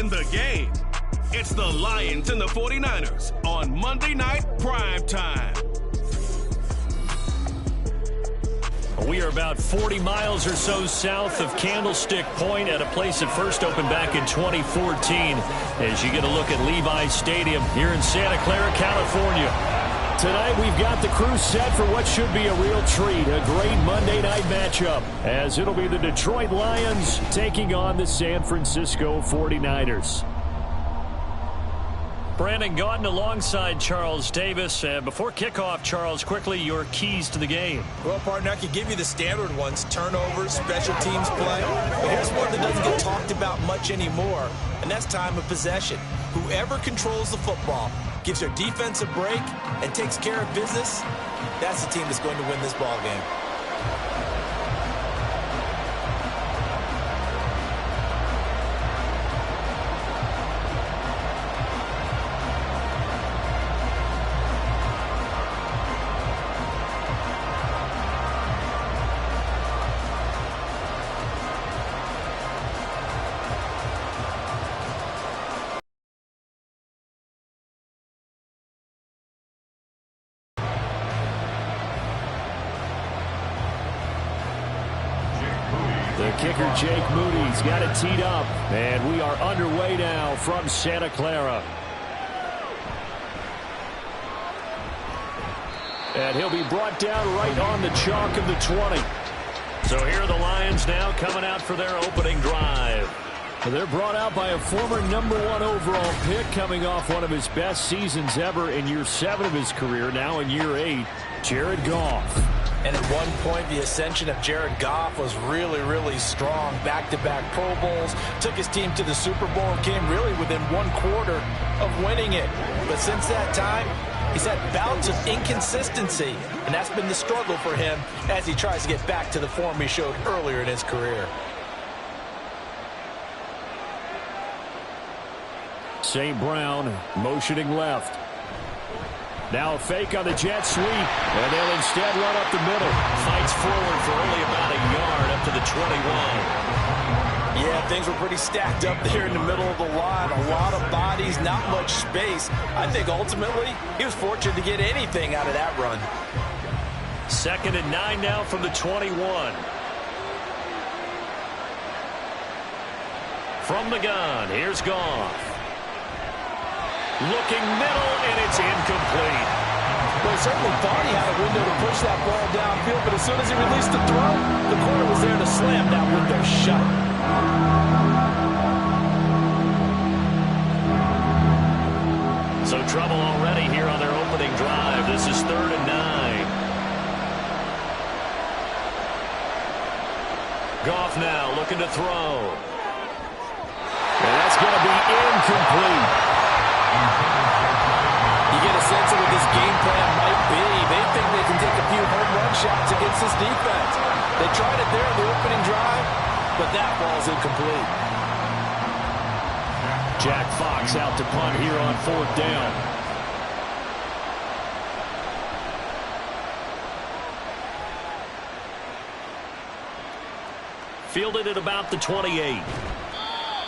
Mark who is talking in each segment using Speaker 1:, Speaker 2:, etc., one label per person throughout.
Speaker 1: in the game. It's the Lions and the 49ers on Monday Night Prime Time.
Speaker 2: We are about 40 miles or so south of Candlestick Point at a place that first opened back in 2014 as you get a look at Levi Stadium here in Santa Clara, California. Tonight we've got the crew set for what should be a real treat, a great Monday night matchup, as it'll be the Detroit Lions taking on the San Francisco 49ers. Brandon Gaudin alongside Charles Davis. Before kickoff, Charles, quickly your keys to the game.
Speaker 3: Well, partner, I could give you the standard ones, turnovers, special teams play. But here's one that doesn't get talked about much anymore, and that's time of possession. Whoever controls the football, gives their defense a break, and takes care of business, that's the team that's going to win this ball game.
Speaker 2: The kicker, Jake Moody's got it teed up, and we are underway now from Santa Clara. And he'll be brought down right on the chalk of the 20. So here are the Lions now coming out for their opening drive. They're brought out by a former #1 overall pick coming off one of his best seasons ever in year 7 of his career, now in year 8, Jared Goff.
Speaker 3: And at one point, the ascension of Jared Goff was really, really strong. Back-to-back Pro Bowls, took his team to the Super Bowl, and came really within 1/4 of winning it. But since that time, he's had bouts of inconsistency, and that's been the struggle for him as he tries to get back to the form he showed earlier in his career.
Speaker 2: St. Brown motioning left. Now a fake on the jet sweep, and they'll instead run up the middle. Fights forward for only about a yard up to the 21.
Speaker 3: Yeah, things were pretty stacked up there in the middle of the line. A lot of bodies, not much space. I think ultimately he was fortunate to get anything out of that run.
Speaker 2: 2nd and 9 now from the 21. From the gun, here's Goff. Looking middle, and it's incomplete.
Speaker 3: Well, he certainly thought he had a window to push that ball downfield, but as soon as he released the throw, the corner was there to slam that window shut.
Speaker 2: So trouble already here on their opening drive. This is 3rd and 9. Goff now looking to throw. And that's going to be incomplete.
Speaker 3: You get a sense of what this game plan might be. They think they can take a few home run shots against this defense. They tried it there in the opening drive, but that ball's incomplete.
Speaker 2: Jack Fox out to punt here on 4th down. Fielded at about the 28.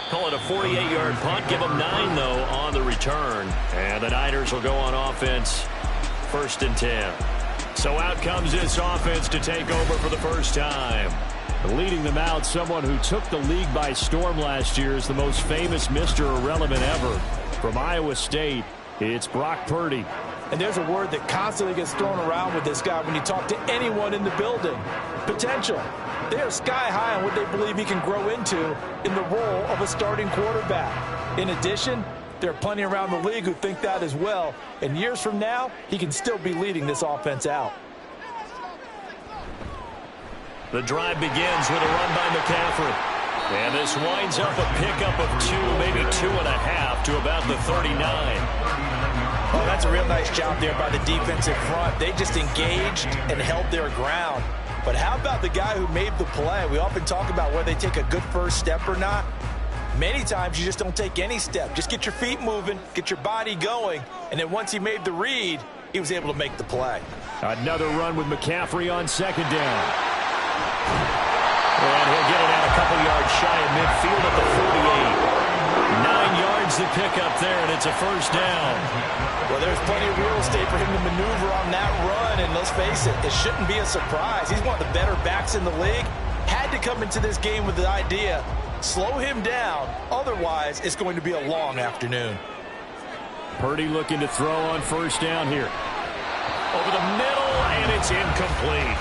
Speaker 2: Call it a 48-yard punt. Give them 9, though, on the return. And the Niners will go on offense 1st and 10. So out comes this offense to take over for the first time. Leading them out, someone who took the league by storm last year is the most famous Mr. Irrelevant ever. From Iowa State, it's Brock Purdy.
Speaker 3: And there's a word that constantly gets thrown around with this guy when you talk to anyone in the building. Potential. They are sky high on what they believe he can grow into in the role of a starting quarterback. In addition, there are plenty around the league who think that as well. And years from now, he can still be leading this offense out.
Speaker 2: The drive begins with a run by McCaffrey. And this winds up a pickup of 2, maybe 2.5 to about the 39.
Speaker 3: Oh, that's a real nice job there by the defensive front. They just engaged and held their ground. But how about the guy who made the play? We often talk about whether they take a good first step or not. Many times you just don't take any step. Just get your feet moving, get your body going, and then once he made the read, he was able to make the play.
Speaker 2: Another run with McCaffrey on 2nd down. And he'll get it out a couple yards shy of midfield at the 48. 9 finds the pickup there, and it's a first down.
Speaker 3: Well, there's plenty of real estate for him to maneuver on that run, and let's face it, it shouldn't be a surprise. He's one of the better backs in the league. Had to come into this game with the idea, slow him down, otherwise it's going to be a long afternoon.
Speaker 2: Purdy looking to throw on first down here. Over the middle, and it's incomplete.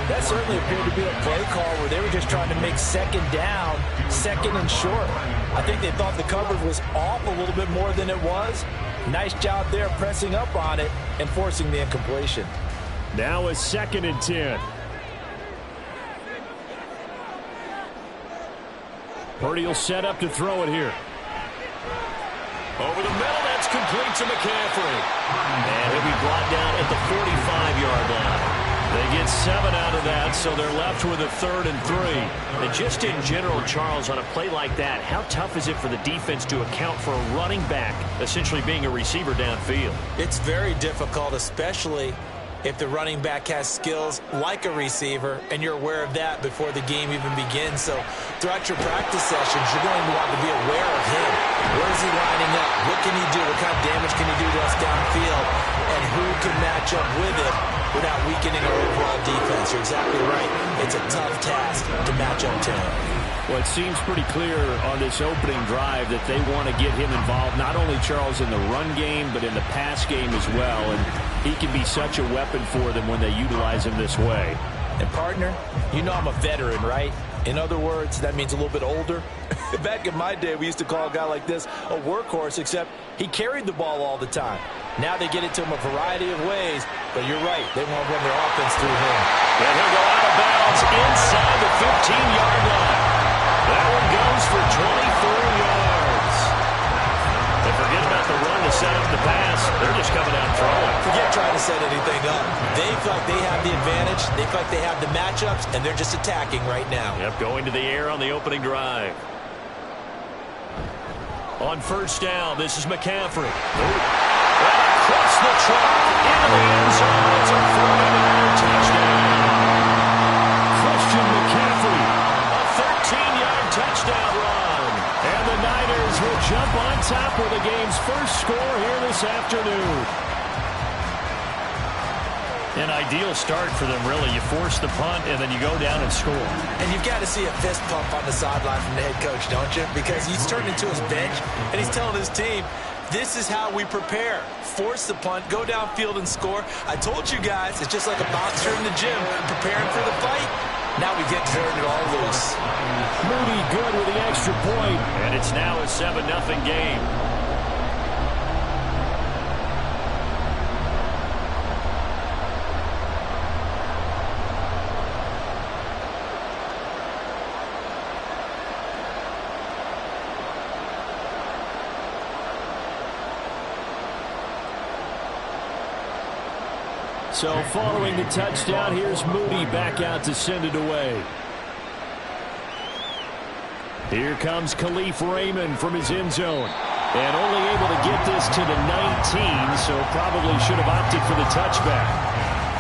Speaker 3: That certainly appeared to be a play call where they were just trying to make second down, second and short. I think they thought the coverage was off a little bit more than it was. Nice job there pressing up on it and forcing the incompletion.
Speaker 2: Now a 2nd and 10. Purdy will set up to throw it here. Over the middle, that's complete to McCaffrey. And he'll be brought down at the 45-yard line. They get 7 out of that, so they're left with a 3rd and 3. And just in general, Charles, on a play like that, how tough is it for the defense to account for a running back essentially being a receiver downfield?
Speaker 3: It's very difficult, especially if the running back has skills like a receiver, and you're aware of that before the game even begins. So throughout your practice sessions, you're going to want to be aware of him. Where is he lining up? What can he do? What kind of damage can he do to us downfield? And who can match up with him without weakening our overall defense? You're exactly right. It's a tough task to match up to him.
Speaker 2: Well, it seems pretty clear on this opening drive that they want to get him involved, not only, Charles, in the run game, but in the pass game as well. And he can be such a weapon for them when they utilize him this way.
Speaker 3: And, partner, you know I'm a veteran, right? In other words, that means a little bit older. Back in my day, we used to call a guy like this a workhorse, except he carried the ball all the time. Now they get it to him a variety of ways, but you're right. They want to run their offense through him.
Speaker 2: And he'll go out of bounds inside the 15-yard line. That one goes for 24 yards. And forget about the run to set up the pass. They're just coming out throwing.
Speaker 3: Forget trying to set anything up. They feel like they have the advantage. They feel like they have the matchups, and they're just attacking right now.
Speaker 2: Yep, going to the air on the opening drive. On first down, this is McCaffrey. And across the track into the end zone. It's a 49-yard touchdown. Christian McCaffrey, a 13-yard touchdown run. And the Niners will jump on top with the game's first score here this afternoon. An ideal start for them, really. You force the punt, and then you go down and score.
Speaker 3: And you've got to see a fist pump on the sideline from the head coach, don't you? Because he's turned into his bench, and he's telling his team, this is how we prepare. Force the punt, go downfield and score. I told you guys, it's just like a boxer in the gym preparing for the fight. Now we get to turn it all loose.
Speaker 2: Moody good with the extra point, and it's now a 7-0 game. So following the touchdown, here's Moody back out to send it away. Here comes Khalif Raymond from his end zone. And only able to get this to the 19, so probably should have opted for the touchback.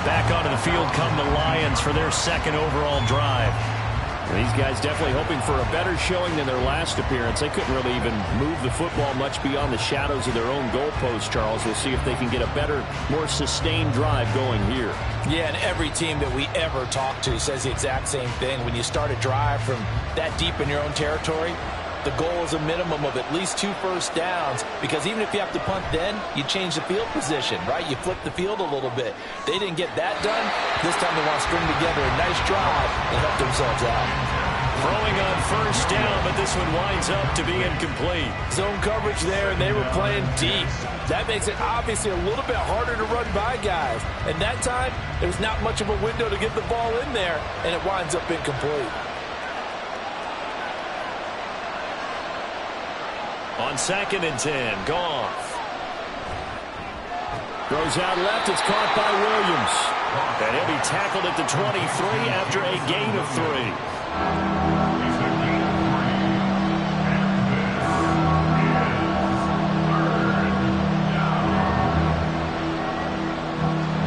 Speaker 2: Back onto the field come the Lions for their 2nd overall drive. And these guys definitely hoping for a better showing than their last appearance. They couldn't really even move the football much beyond the shadows of their own goalpost, Charles. We'll see if they can get a better, more sustained drive going here.
Speaker 3: Yeah, and every team that we ever talk to says the exact same thing. When you start a drive from that deep in your own territory, the goal is a minimum of at least 2 first downs, because even if you have to punt then, you change the field position, right? You flip the field a little bit. They didn't get that done. This time they want to string together a nice drive and help themselves out.
Speaker 2: Throwing on first down, but this one winds up to be incomplete.
Speaker 3: Zone coverage there, and they were playing deep. That makes it obviously a little bit harder to run by guys. And that time, there was not much of a window to get the ball in there, and it winds up incomplete.
Speaker 2: On 2nd and 10, Goff. Throws out left, it's caught by Williams. And he'll be tackled at the 23 after a gain of 3.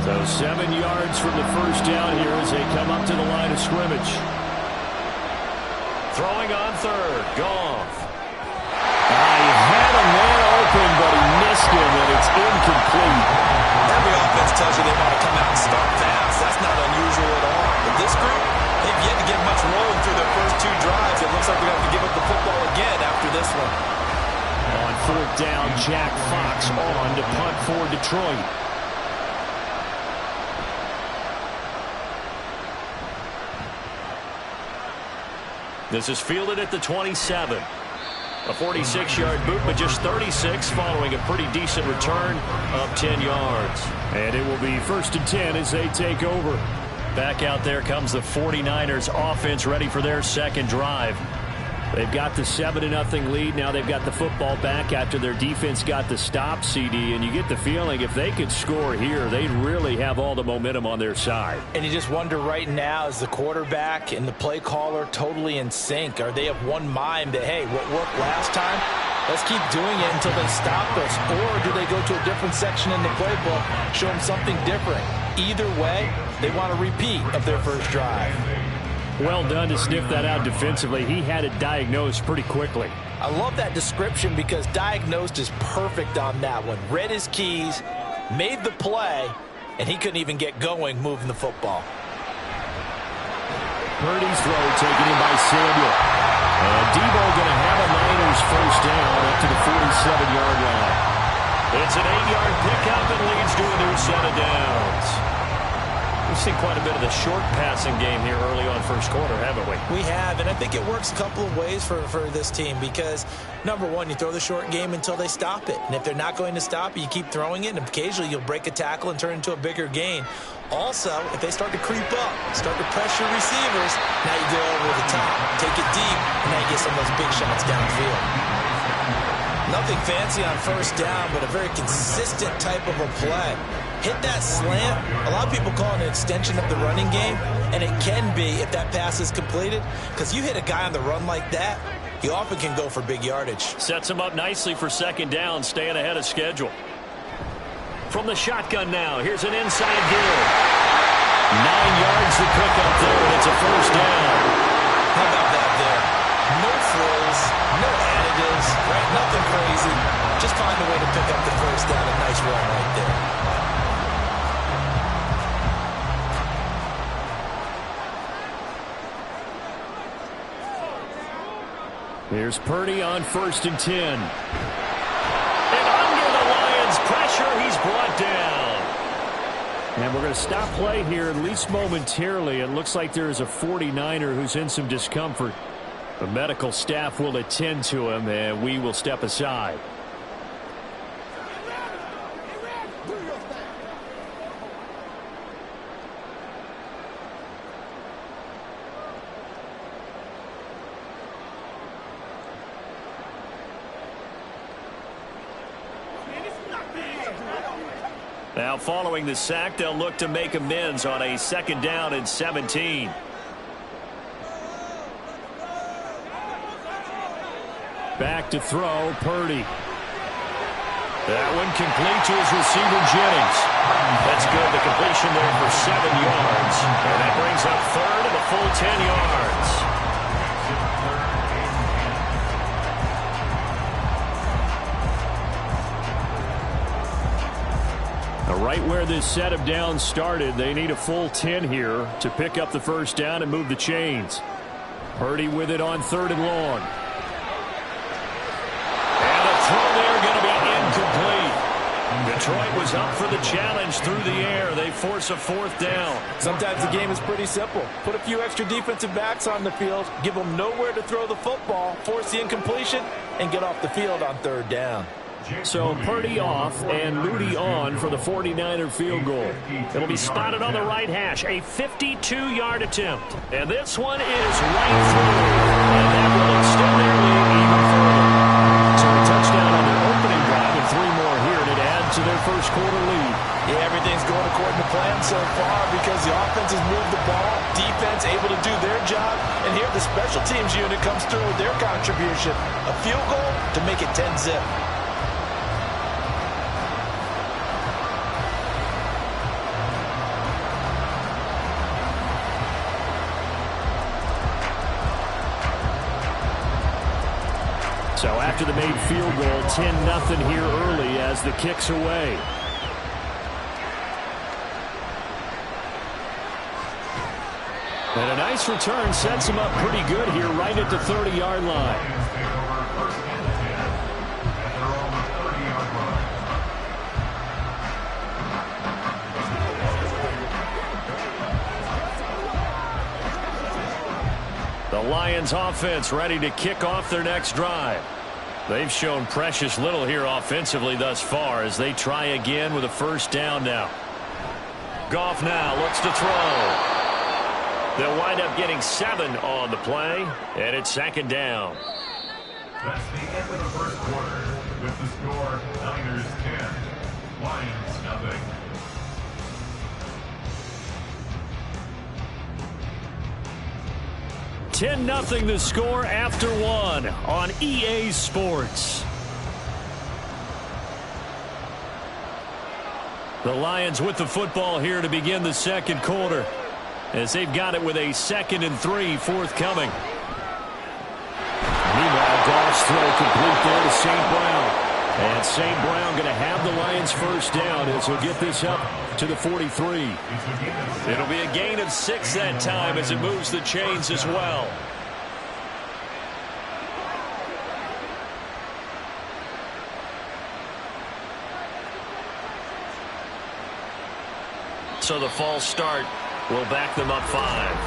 Speaker 2: So 7 yards from the first down here as they come up to the line of scrimmage. Throwing on 3rd, Goff. He had him there. is incomplete.
Speaker 3: Every offense tells you they want to come out and start fast. That's not unusual at all. But this group, they've yet to get much rolling through their first 2 drives. It looks like they're going to have to give up the football again after this one.
Speaker 2: On 4th down, Jack Fox on to punt for Detroit. This is fielded at the 27. A 46-yard boot, but just 36 following a pretty decent return of 10 yards. And it will be 1st and 10 as they take over. Back out there comes the 49ers offense ready for their second drive. They've got the 7-0 lead. Now they've got the football back after their defense got the stop, CD. And you get the feeling if they could score here, they'd really have all the momentum on their side.
Speaker 3: And you just wonder right now, is the quarterback and the play caller totally in sync? Are they of one mind that, hey, what worked last time, let's keep doing it until they stop us? Or do they go to a different section in the playbook, show them something different? Either way, they want a repeat of their first drive.
Speaker 2: Well done to sniff that out defensively. He had it diagnosed pretty quickly.
Speaker 3: I love that description because diagnosed is perfect on that one. Read his keys, made the play, and he couldn't even get going moving the football.
Speaker 2: Purdy's throw taken in by Samuel. And Debo going to have a Niners first down up to the 47-yard line. It's an 8-yard pickup and leads to a new set of downs. We've seen quite a bit of the short passing game here early on first quarter, haven't we?
Speaker 3: We have, and I think it works a couple of ways for this team because, number one, you throw the short game until they stop it. And if they're not going to stop it, you keep throwing it, and occasionally you'll break a tackle and turn it into a bigger gain. Also, if they start to creep up, start to pressure receivers, now you go over the top, take it deep, and now you get some of those big shots downfield. Nothing fancy on first down, but a very consistent type of a play. Hit that slant. A lot of people call it an extension of the running game, and it can be if that pass is completed, because you hit a guy on the run like that, he often can go for big yardage.
Speaker 2: Sets him up nicely for second down, staying ahead of schedule. From the shotgun now, here's an inside give. 9 yards to pick up there, and it's a first down.
Speaker 3: How about that there? No frills, no additives, right? Nothing crazy. Just find a way to pick up the first down. A nice run right there.
Speaker 2: Here's Purdy on 1st and 10. And under the Lions' pressure, he's brought down. And we're going to stop play here, at least momentarily. It looks like there is a 49er who's in some discomfort. The medical staff will attend to him, and we will step aside. Now, following the sack, they'll look to make amends on a 2nd down and 17. Back to throw, Purdy. That one complete to his receiver, Jennings. That's good. The completion there for 7 yards. And that brings up 3rd and a full 10 yards. Right where this set of downs started, they need a full 10 here to pick up the first down and move the chains. Purdy with it on 3rd and long. And the throw there going to be incomplete. Detroit was up for the challenge through the air. They force a 4th down.
Speaker 3: Sometimes the game is pretty simple. Put a few extra defensive backs on the field, give them nowhere to throw the football, force the incompletion, and get off the field on 3rd down.
Speaker 2: So Purdy off and Moody on for the 49er field goal. It'll be spotted on the right hash. A 52-yard attempt. And this one is right through. And that will extend their lead even further. So a touchdown on their opening drive and 3 more here, and it adds to their first quarter lead.
Speaker 3: Yeah, everything's going according to plan so far because the offense has moved the ball, defense able to do their job, and here the special teams unit comes through with their contribution. A field goal to make it 10-zip.
Speaker 2: after the made field goal. 10-0 here early as the kick's away. And a nice return sets him up pretty good here right at the 30-yard line. The Lions offense ready to kick off their next drive. They've shown precious little here offensively thus far as they try again with a first down now. Goff now looks to throw. They'll wind up getting 7 on the play, and it's second down.
Speaker 4: That's the end of the first quarter with the score Niners 10, Lions nothing.
Speaker 2: $10-0 the score after 1 on EA Sports. The Lions with the football here to begin the second quarter, as they've got it with a 2nd and 3 forthcoming. Meanwhile, Goff's throw complete there to St. Brown. And St. Brown going to have the Lions first down as he'll get this up to the 43. It'll be a gain of 6 that time as it moves the chains as well. So the false start will back them up 5.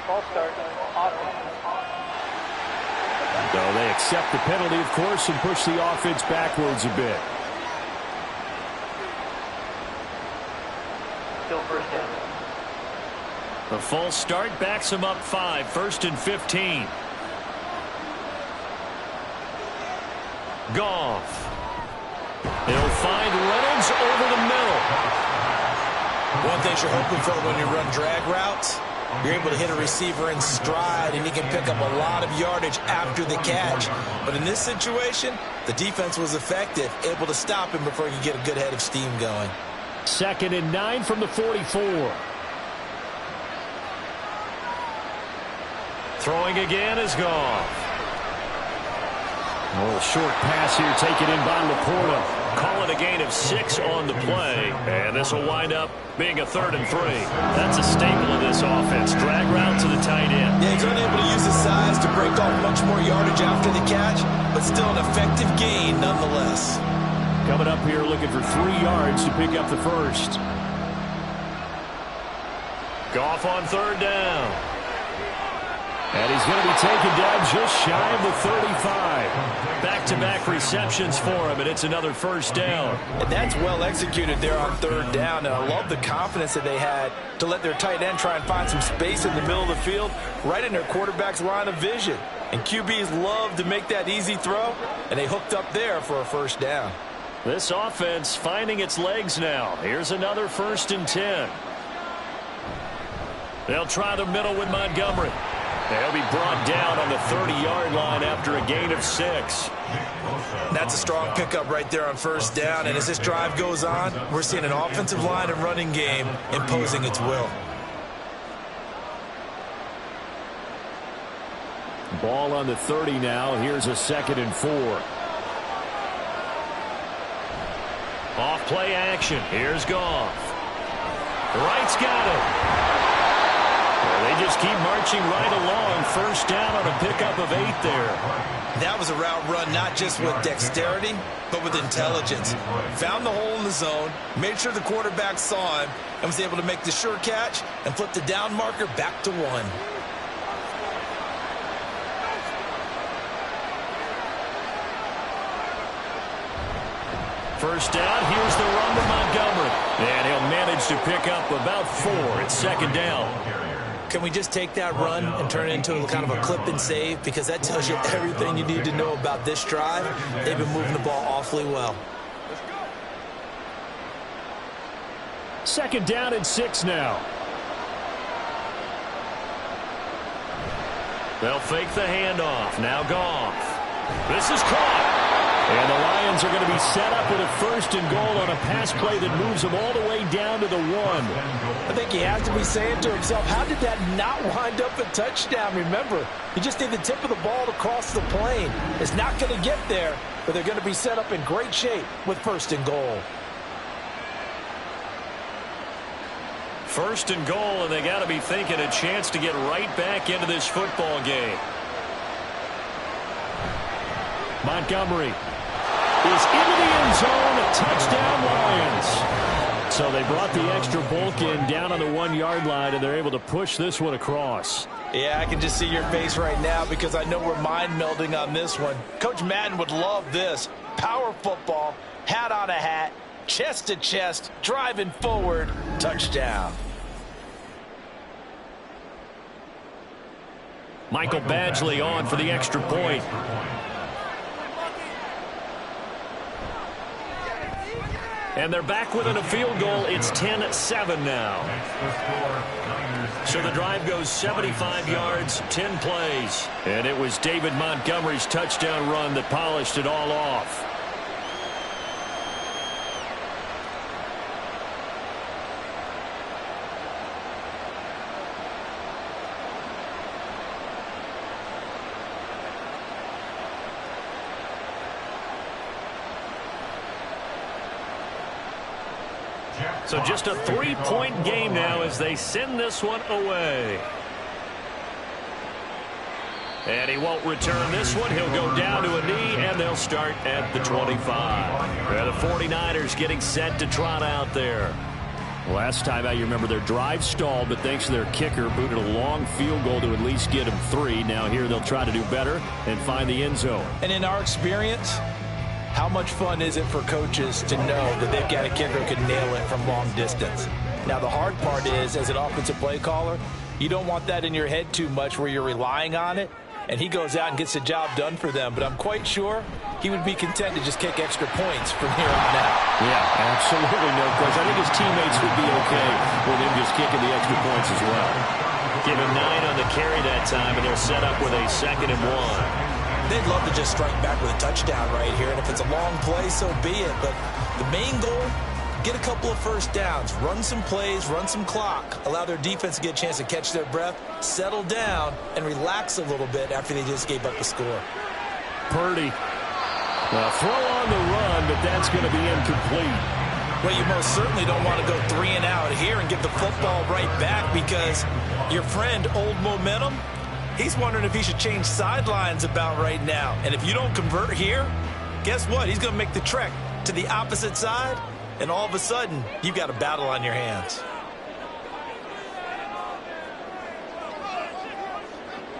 Speaker 5: False start.
Speaker 2: So they accept the penalty, of course, and push the offense backwards a bit.
Speaker 5: Still first down.
Speaker 2: The false start backs them up 5, 1st and 15. Goff. He'll find Reynolds over the middle.
Speaker 3: One thing you're hoping for when you run drag routes, you're able to hit a receiver in stride, and he can pick up a lot of yardage after the catch. But in this situation, the defense was effective, able to stop him before he could get a good head of steam going.
Speaker 2: 2nd and 9 from the 44. Throwing again is Goff. A little short pass here taken in by Laporta. Call it a gain of 6 on the play, and this will wind up being a 3rd and 3. That's a staple of this offense. Drag route to the tight end.
Speaker 3: Yeah, he's unable to use his size to break off much more yardage after the catch, but still an effective gain nonetheless.
Speaker 2: Coming up here looking for 3 yards to pick up the first. Goff on 3rd down. And he's going to be taken down just shy of the 35. Back-to-back receptions for him, and it's another first down.
Speaker 3: And that's well executed there on 3rd down, and I love the confidence that they had to let their tight end try and find some space in the middle of the field, right in their quarterback's line of vision. And QBs love to make that easy throw, and they hooked up there for a first down.
Speaker 2: This offense finding its legs now. Here's another 1st and 10. They'll try the middle with Montgomery. They'll be brought down on the 30-yard line after a gain of 6.
Speaker 3: That's a strong pickup right there on 1st down, and as this drive goes on, we're seeing an offensive line and running game imposing its will.
Speaker 2: Ball on the 30 now. Here's a 2nd and 4. Off play action. Here's Goff. Wright's got it. They just keep marching right along. First down on a pickup of 8 there.
Speaker 3: That was a route run not just with dexterity, but with intelligence. Found the hole in the zone, made sure the quarterback saw him, and was able to make the sure catch and flip the down marker back to 1.
Speaker 2: First down, here's the run to Montgomery. And he'll manage to pick up about 4. It's 2nd down.
Speaker 3: Can we just take that run and turn it into kind of a clip and save? Because that tells you everything you need to know about this drive. They've been moving the ball awfully well.
Speaker 2: 2nd down and 6 now. They'll fake the handoff. Now Goff. This is caught. And the Lions are going to be set up with a 1st and goal on a pass play that moves them all the way down to the 1.
Speaker 3: I think he has to be saying to himself, how did that not wind up a touchdown? Remember, he just did the tip of the ball to cross the plane. It's not going to get there, but they're going to be set up in great shape with 1st and goal.
Speaker 2: 1st and goal, and they got to be thinking a chance to get right back into this football game. Montgomery is into the end zone. Touchdown, Lions. So they brought the extra bulk in down on the 1-yard line, and they're able to push this one across.
Speaker 3: Yeah, I can just see your face right now because I know we're mind melding on this one. Coach Madden would love this. Power football, hat on a hat, chest to chest, driving forward, touchdown.
Speaker 2: Michael Badgley on for the extra point. And they're back within a field goal. It's 10-7 now. So the drive goes 75 yards, 10 plays. And it was David Montgomery's touchdown run that polished it all off. So just a 3-point game now as they send this one away. And he won't return this one. He'll go down to a knee, and they'll start at the 25. The 49ers getting set to trot out there. Last time out, you remember their drive stalled, but thanks to their kicker, booted a long field goal to at least get them 3. Now here they'll try to do better and find the end zone.
Speaker 3: And in our experience, how much fun is it for coaches to know that they've got a kicker who can nail it from long distance? Now, the hard part is, as an offensive play caller, you don't want that in your head too much where you're relying on it, and he goes out and gets the job done for them. But I'm quite sure he would be content to just kick extra points from here on out.
Speaker 2: Yeah, absolutely no question. I think his teammates would be okay with him just kicking the extra points as well. Give him 9 on the carry that time, and they're set up with a 2nd and 1.
Speaker 3: They'd love to just strike back with a touchdown right here, and if it's a long play, so be it. But the main goal, get a couple of first downs, run some plays, run some clock, allow their defense to get a chance to catch their breath, settle down, and relax a little bit after they just gave up the score.
Speaker 2: Purdy. Well, throw on the run, but that's going to be incomplete.
Speaker 3: Well, you most certainly don't want to go 3 and out here and get the football right back because your friend, Old Momentum, he's wondering if he should change sidelines about right now. And if you don't convert here, guess what? He's going to make the trek to the opposite side, and all of a sudden, you've got a battle on your hands.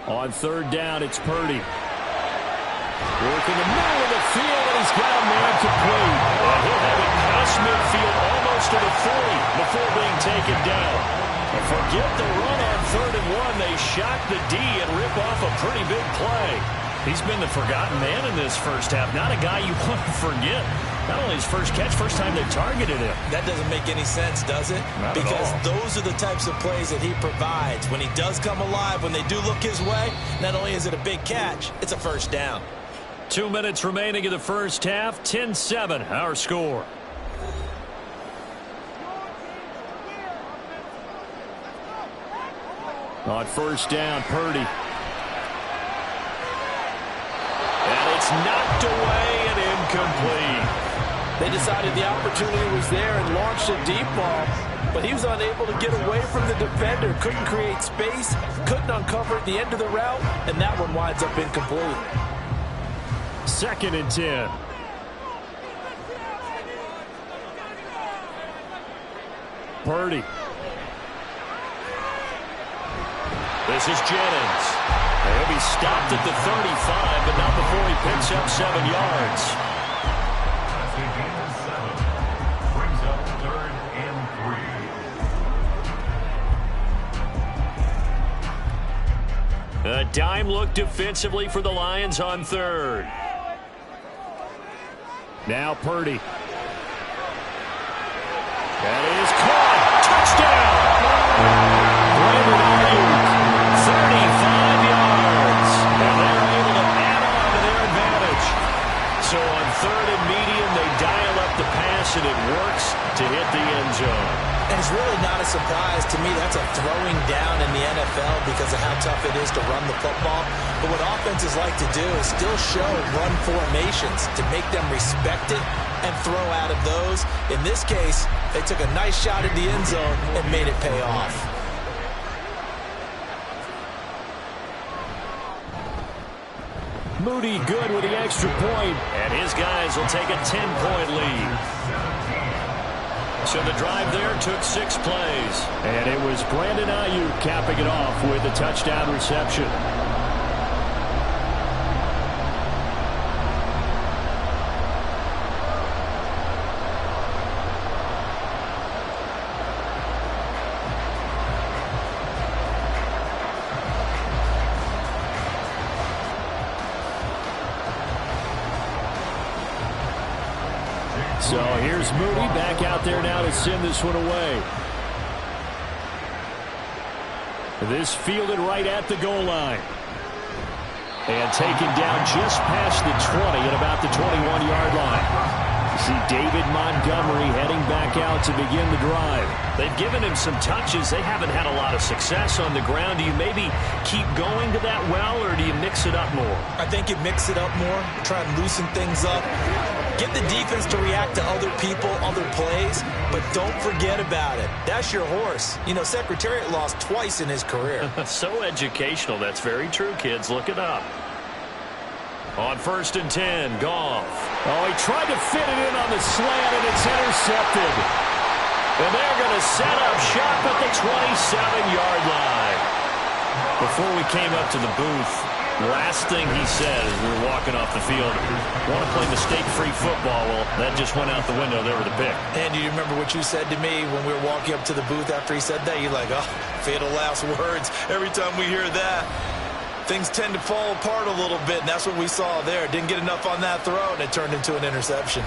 Speaker 2: On 3rd down, it's Purdy. Working the middle of the field, and he's got a man complete. And he'll have it cross midfield almost to the 40 before being taken down. Forget the run on 3rd and 1. They shock the D and rip off a pretty big play. He's been the forgotten man in this first half. Not a guy you want to forget. Not only his first catch, first time they targeted him.
Speaker 3: That doesn't make any sense, does it?
Speaker 2: Not
Speaker 3: because
Speaker 2: at all.
Speaker 3: Those are the types of plays that he provides. When he does come alive, when they do look his way, not only is it a big catch, it's a first down.
Speaker 2: 2 minutes remaining in the first half. 10-7, our score. On 1st down, Purdy. And it's knocked away and incomplete.
Speaker 3: They decided the opportunity was there and launched a deep ball, but he was unable to get away from the defender, couldn't create space, couldn't uncover at the end of the route, and that one winds up incomplete.
Speaker 2: 2nd and 10. Purdy. This is Jennings. He'll be stopped at the 35, but not before he picks up 7 yards.
Speaker 4: That's a gain of 7. Brings up 3rd and 3.
Speaker 2: A dime look defensively for the Lions on 3rd. Now Purdy. That is caught. Touchdown! Brandon Ayuk, 35 yards. And they're able to add on to their advantage. So on third and medium. They dial up the pass, and it works to hit the end zone.
Speaker 3: And it's really not a surprise to me. That's a throwing down in the NFL because of how tough it is to run the football. But what offenses like to do is still show run formations to make them respect it and throw out of those. In this case, they took a nice shot at the end zone and made it pay off.
Speaker 2: Moody good with the extra point, and his guys will take a 10-point lead. So the drive there took 6 plays. And it was Brandon Ayuk capping it off with a touchdown reception. So here's Moody back out there now to send this one away. This fielded right at the goal line. And taken down just past the 20 at about the 21-yard line. You see David Montgomery heading back out to begin the drive. They've given him some touches. They haven't had a lot of success on the ground. Do you maybe keep going to that well, or do you mix it up more?
Speaker 3: I think you mix it up more, try and loosen things up. Get the defense to react to other people, other plays, but don't forget about it. That's your horse. You know, Secretariat lost twice in his career.
Speaker 2: So educational. That's very true, kids. Look it up. On 1st and 10, Goff. Oh, he tried to fit it in on the slant, and it's intercepted. And they're going to set up shop at the 27-yard line. Before we came up to the booth, last thing he said as we were walking off the field, want to play mistake-free football. Well, that just went out the window there with the pick.
Speaker 3: And do you remember what you said to me when we were walking up to the booth after he said that? You're like, oh, fatal last words. Every time we hear that, things tend to fall apart a little bit, and that's what we saw there. Didn't get enough on that throw, and it turned into an interception.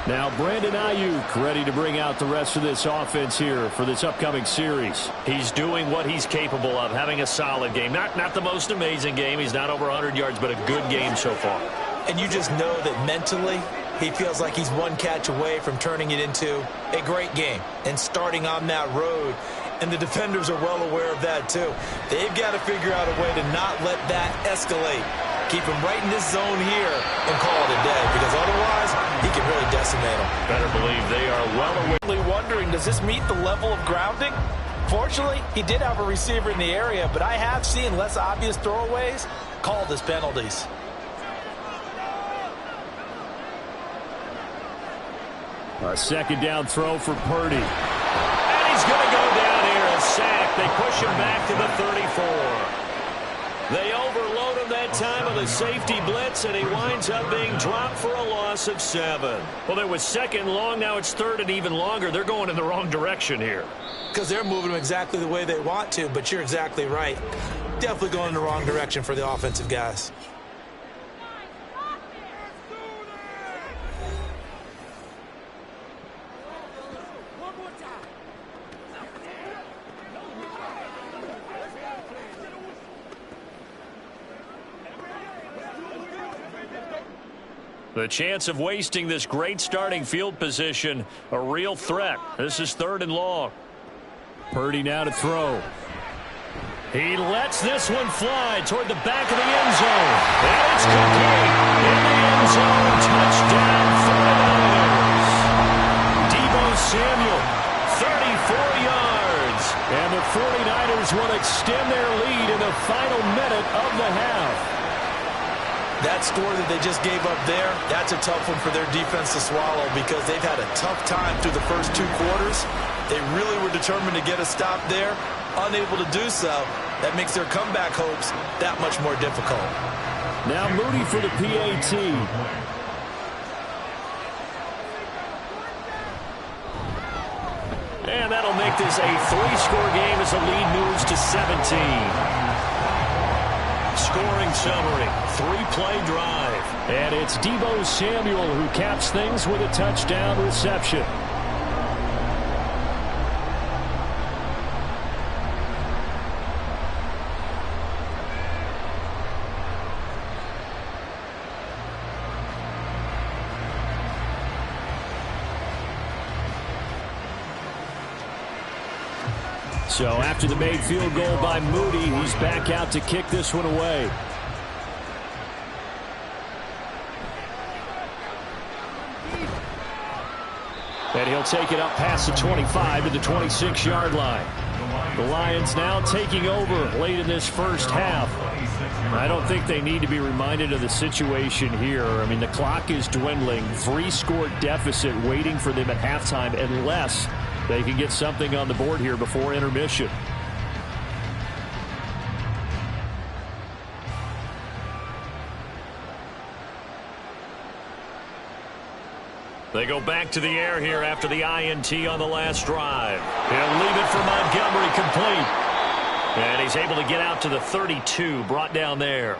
Speaker 2: Now Brandon Ayuk ready to bring out the rest of this offense here for this upcoming series. He's doing what he's capable of, having a solid game. Not the most amazing game. He's not over 100 yards, but a good game so far.
Speaker 3: And you just know that mentally he feels like he's one catch away from turning it into a great game and starting on that road. And the defenders are well aware of that, too. They've got to figure out a way to not let that escalate. Keep him right in this zone here and call it a day, because otherwise he can really decimate them.
Speaker 2: Better believe they are well aware.
Speaker 3: Wondering, does this meet the level of grounding? Fortunately, he did have a receiver in the area, but I have seen less obvious throwaways called as penalties.
Speaker 2: A second down throw for Purdy. And he's going to go down here, a sack. They push him back to the 34. They overload him that time with a safety blitz, and he winds up being dropped for a loss of 7. Well, there was 2nd long. Now it's 3rd and even longer. They're going in the wrong direction here.
Speaker 3: Because they're moving them exactly the way they want to, but you're exactly right. Definitely going in the wrong direction for the offensive guys.
Speaker 2: The chance of wasting this great starting field position, a real threat. This is 3rd and long. Purdy now to throw. He lets this one fly toward the back of the end zone. And it's complete in the end zone. Touchdown 49ers. Deebo Samuel, 34 yards. And the 49ers will extend their lead in the final minute of the half.
Speaker 3: That score that they just gave up there, that's a tough one for their defense to swallow because they've had a tough time through the first 2 quarters. They really were determined to get a stop there, unable to do so. That makes their comeback hopes that much more difficult.
Speaker 2: Now Moody for the PAT. And that'll make this a 3-score game as the lead moves to 17. Scoring summary, 3-play drive. And it's Deebo Samuel who caps things with a touchdown reception. So after the made field goal by Moody, he's back out to kick this one away. And he'll take it up past the 25 to the 26-yard line. The Lions now taking over late in this first half. I don't think they need to be reminded of the situation here. I mean, the clock is dwindling. 3-score deficit waiting for them at halftime unless they can get something on the board here before intermission. They go back to the air here after the INT on the last drive. He'll leave it for Montgomery complete. And he's able to get out to the 32, brought down there.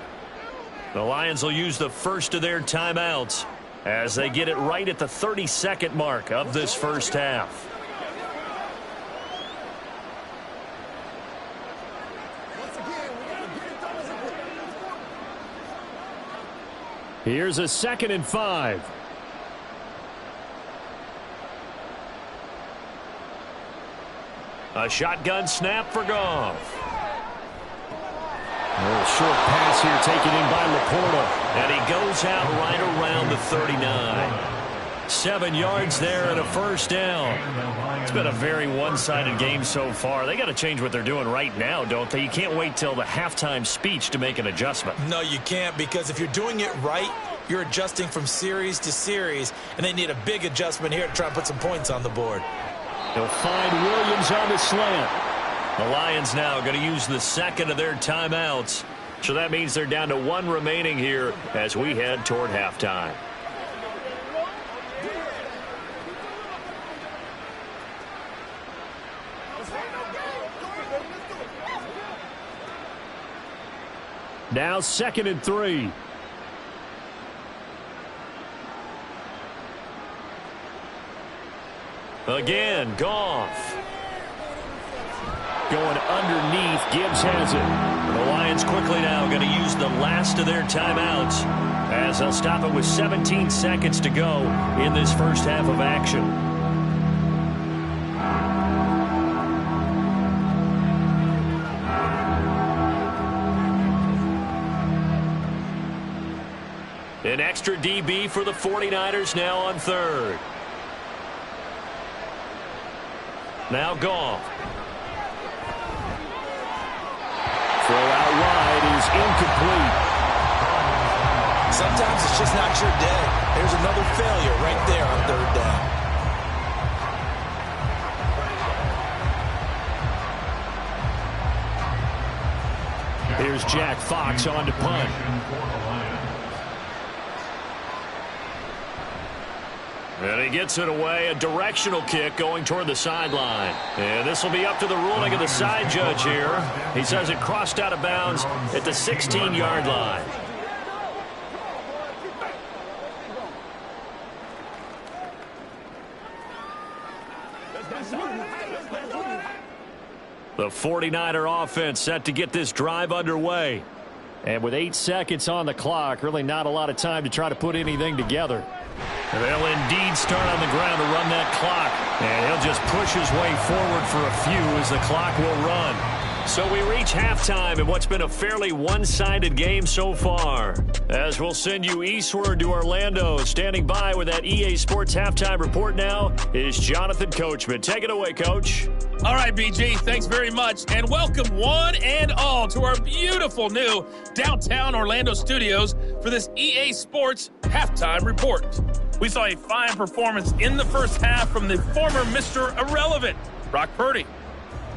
Speaker 2: The Lions will use the first of their timeouts as they get it right at the 32nd mark of this first half. Here's a 2nd and 5. A shotgun snap for Goff. A little short pass here taken in by Laporta. And he goes out right around the 39. 7 yards there and a first down. It's been a very one-sided game so far. They got to change what they're doing right now, don't they? You can't wait till the halftime speech to make an adjustment.
Speaker 3: No, you can't, because if you're doing it right, you're adjusting from series to series, and they need a big adjustment here to try and put some points on the board.
Speaker 2: He'll find Williams on the slant. The Lions now going to use the second of their timeouts. So that means they're down to 1 remaining here as we head toward halftime. Now 2nd and 3. Again, Goff. Going underneath, Gibbs has it. The Lions quickly now going to use the last of their timeouts as they'll stop it with 17 seconds to go in this first half of action. An extra DB for the 49ers now on 3rd. Now Goff. Throw out wide is incomplete.
Speaker 3: Sometimes it's just not your day. There's another failure right there on 3rd down.
Speaker 2: Here's Jack Fox on to punt. And he gets it away, a directional kick going toward the sideline. And this will be up to the ruling of the side judge here. He says it crossed out of bounds at the 16-yard line. The 49er offense set to get this drive underway. And with 8 seconds on the clock, really not a lot of time to try to put anything together. They'll indeed start on the ground to run that clock. And he'll just push his way forward for a few as the clock will run. So we reach halftime in what's been a fairly one-sided game so far. As we'll send you eastward to Orlando. Standing by with that EA Sports Halftime Report now is Jonathan Coachman. Take it away, Coach.
Speaker 5: All right, BG, thanks very much. And welcome one and all to our beautiful new downtown Orlando studios for this EA Sports Halftime Report. We saw a fine performance in the first half from the former Mr. Irrelevant, Brock Purdy.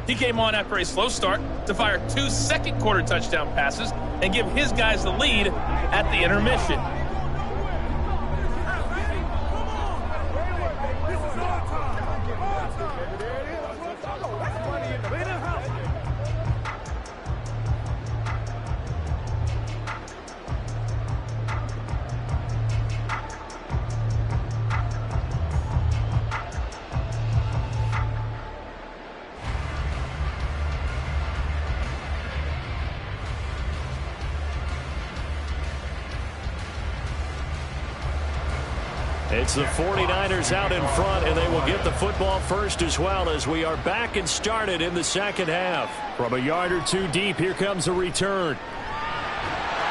Speaker 5: He came on after a slow start to fire 2 second-quarter touchdown passes and give his guys the lead at the intermission.
Speaker 2: It's the 49ers out in front, and they will get the football first as well as we are back and started in the second half. From a yard or two deep, here comes a return.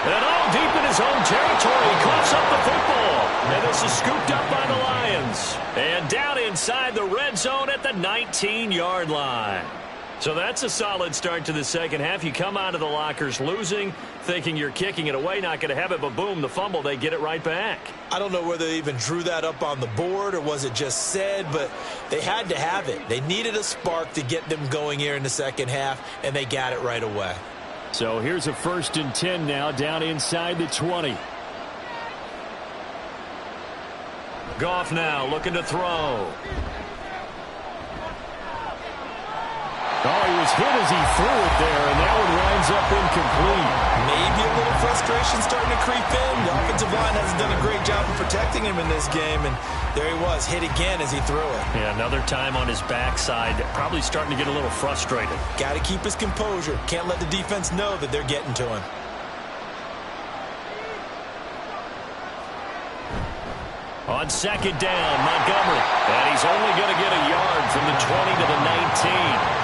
Speaker 2: And all deep in his own territory, he coughs up the football. And this is scooped up by the Lions. And down inside the red zone at the 19-yard line. So that's a solid start to the second half. You come out of the lockers losing, thinking you're kicking it away, not going to have it, but boom, the fumble, they get it right back.
Speaker 3: I don't know whether they even drew that up on the board or was it just said, but they had to have it. They needed a spark to get them going here in the second half, and they got it right away.
Speaker 2: So here's a 1st and 10 now, down inside the 20. Goff now looking to throw. Oh, he was hit as he threw it there, and that one winds up incomplete.
Speaker 3: Maybe a little frustration starting to creep in. The offensive line hasn't done a great job of protecting him in this game, and there he was, hit again as he threw it.
Speaker 2: Yeah, another time on his backside, probably starting to get a little frustrated.
Speaker 3: Got to keep his composure. Can't let the defense know that they're getting to him.
Speaker 2: On 2nd down, Montgomery. And he's only going to get a yard from the 20 to the 19.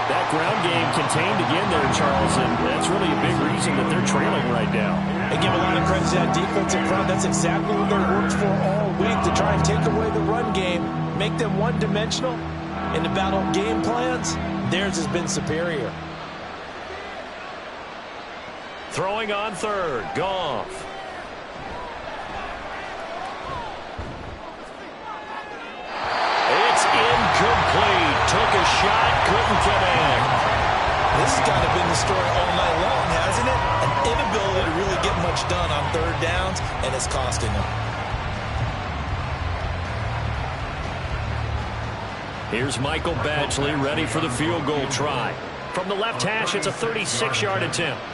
Speaker 2: That ground game contained again there, Charles, and that's really a big reason that they're trailing right now.
Speaker 3: They give a lot of credit to that defensive front. That's exactly what they worked for all week, to try and take away the run game, make them one-dimensional. In the battle of game plans, theirs has been superior.
Speaker 2: Throwing on 3rd, Goff. It's incomplete. Took a shot, couldn't connect.
Speaker 3: This has kind of been the story all night long, hasn't it? An inability to really get much done on 3rd downs, and it's costing them.
Speaker 2: Here's Michael Badgley ready for the field goal try. From the left hash, it's a 36-yard attempt.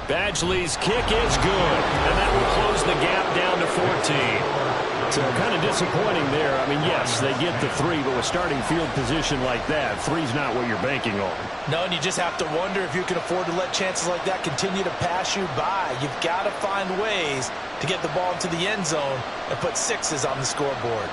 Speaker 2: Badgley's kick is good, and that will close the gap down to 14. So kind of disappointing there. I mean, yes, they get the 3, but with starting field position like that, 3's not what you're banking on.
Speaker 3: No, and you just have to wonder if you can afford to let chances like that continue to pass you by. You've got to find ways to get the ball into the end zone and put 6s on the scoreboard.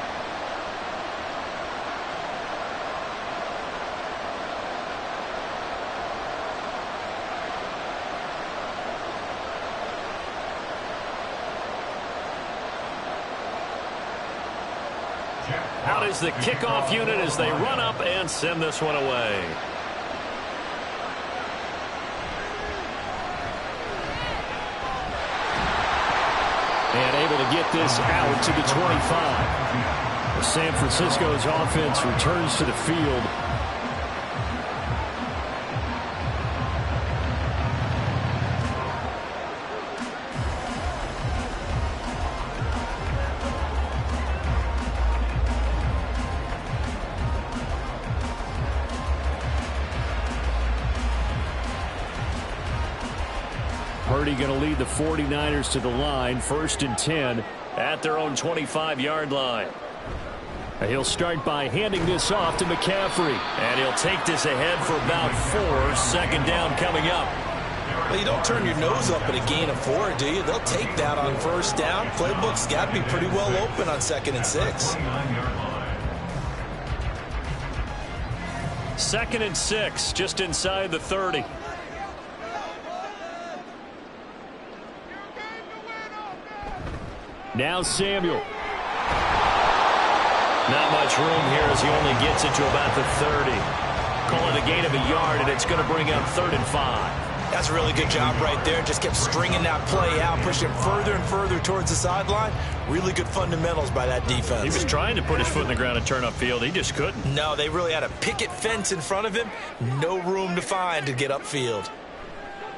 Speaker 2: Out is the kickoff unit as they run up and send this one away. And able to get this out to the 25. San Francisco's offense returns to the field. Purdy going to lead the 49ers to the line, 1st and 10 at their own 25-yard line. He'll start by handing this off to McCaffrey. And he'll take this ahead for about 4. 2nd down coming up.
Speaker 3: Well, you don't turn your nose up at a gain of 4, do you? They'll take that on 1st down. Playbook's got to be pretty well open on 2nd and 6.
Speaker 2: 2nd and 6, just inside the 30. Now Samuel. Not much room here as he only gets it to about the 30. Call it a gain of a yard, and it's going to bring up 3rd and 5.
Speaker 3: That's a really good job right there. Just kept stringing that play out, pushing it further and further towards the sideline. Really good fundamentals by that defense.
Speaker 2: He was trying to put his foot in the ground and turn upfield. He just couldn't.
Speaker 3: No, they really had a picket fence in front of him. No room to find to get upfield.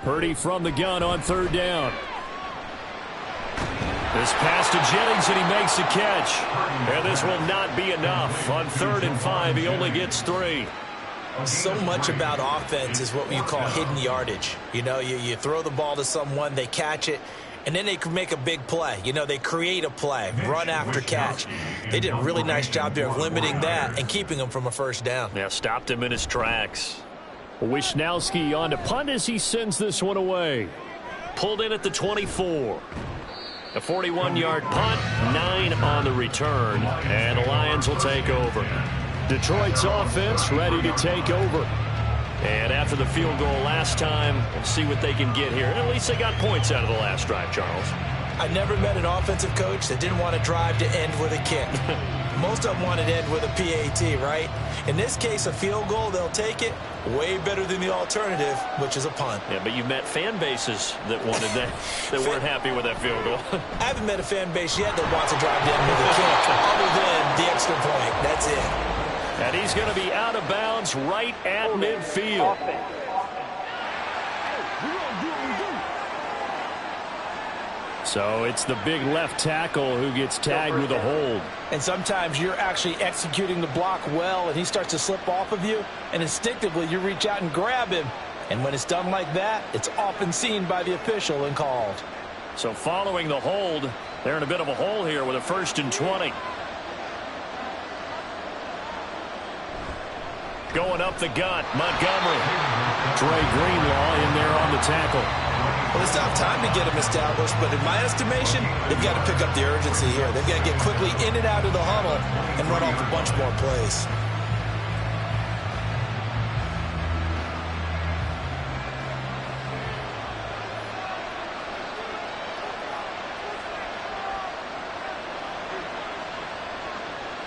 Speaker 2: Purdy from the gun on 3rd down. This pass to Jennings, and he makes the catch. And this will not be enough. On 3rd and 5, he only gets 3.
Speaker 3: So much about offense is what you call hidden yardage. You know, you throw the ball to someone, they catch it, and then they can make a big play. You know, they create a play, run after catch. They did a really nice job there of limiting that and keeping him from a 1st down.
Speaker 2: Yeah, stopped him in his tracks. Wishnowski on to punt as he sends this one away. Pulled in at the 24. A 41-yard punt, 9 on the return, and the Lions will take over. Detroit's offense ready to take over. And after the field goal last time, we'll see what they can get here. At least they got points out of the last drive, Charles.
Speaker 3: I never met an offensive coach that didn't want to drive to end with a kick. Most of them wanted to end with a PAT, right? In this case, a field goal, they'll take it. Way better than the alternative, which is a punt.
Speaker 2: Yeah, but you've met fan bases that wanted that, that weren't happy with that field goal.
Speaker 3: I haven't met a fan base yet that wants to drive to end with a kick, other than the extra point. That's it.
Speaker 2: And he's going to be out of bounds right at midfield. So it's the big left tackle who gets tagged with a hold.
Speaker 3: And sometimes you're actually executing the block well, and he starts to slip off of you, and instinctively you reach out and grab him. And when it's done like that, it's often seen by the official and called.
Speaker 2: So following the hold, they're in a bit of a hole here with a 1st and 20. Going up the gut, Montgomery. Dre Greenlaw in there on the tackle.
Speaker 3: Well, it's not time to get him established, but in my estimation, they've got to pick up the urgency here. They've got to get quickly in and out of the huddle and run off a bunch more plays.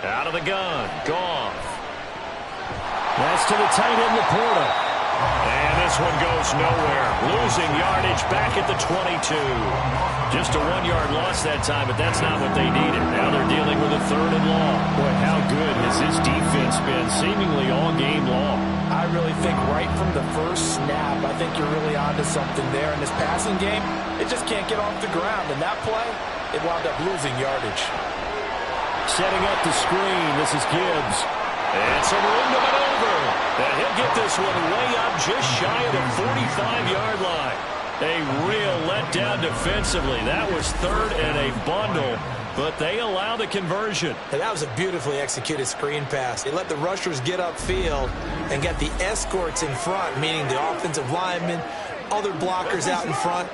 Speaker 2: Out of the gun, Goff. That's to the tight end, Laporta. And this one goes nowhere. Losing yardage back at the 22. Just a 1-yard loss that time, but that's not what they needed. Now they're dealing with a 3rd and long. Boy, how good has this defense been, seemingly all game long.
Speaker 3: I really think right from the first snap, I think you're really onto something there. In this passing game, it just can't get off the ground. And that play, it wound up losing yardage.
Speaker 2: Setting up the screen, this is Gibbs. And some room to maneuver. And he'll get this one way up just shy of the 45-yard line. A real letdown defensively. That was 3rd and a bundle, but they allow the conversion.
Speaker 3: And that was a beautifully executed screen pass. They let the rushers get upfield and get the escorts in front, meaning the offensive linemen, other blockers out in front,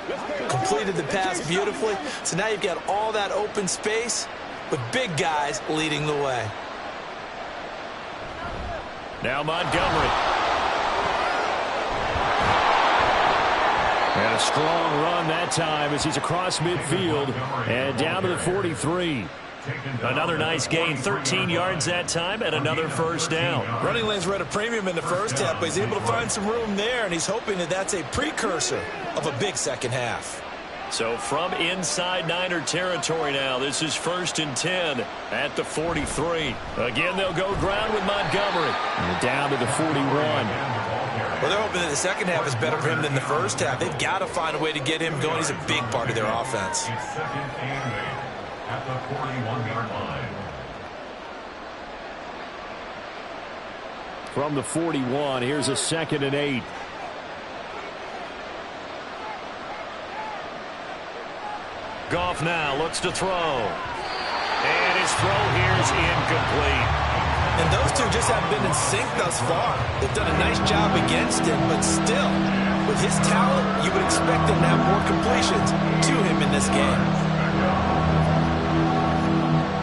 Speaker 3: completed the pass beautifully. So now you've got all that open space with big guys leading the way.
Speaker 2: Now Montgomery. And a strong run that time as he's across midfield and down to the 43. Another nice gain, 13 yards that time, and another 1st down.
Speaker 3: Running lanes were at a premium in the first half, but he's able to find some room there, and he's hoping that that's a precursor of a big second half.
Speaker 2: So from inside Niner territory now, this is 1st and 10 at the 43. Again, they'll go ground with Montgomery. And down to the 41.
Speaker 3: Well, they're hoping that the second half is better for him than the first half. They've got to find a way to get him going. He's a big part of their offense.
Speaker 4: At the 41-yard line.
Speaker 2: From the 41, here's a 2nd and 8. Goff now looks to throw. And his throw here is incomplete.
Speaker 3: And those two just haven't been in sync thus far. They've done a nice job against him, but still, with his talent, you would expect him to have more completions to him in this game.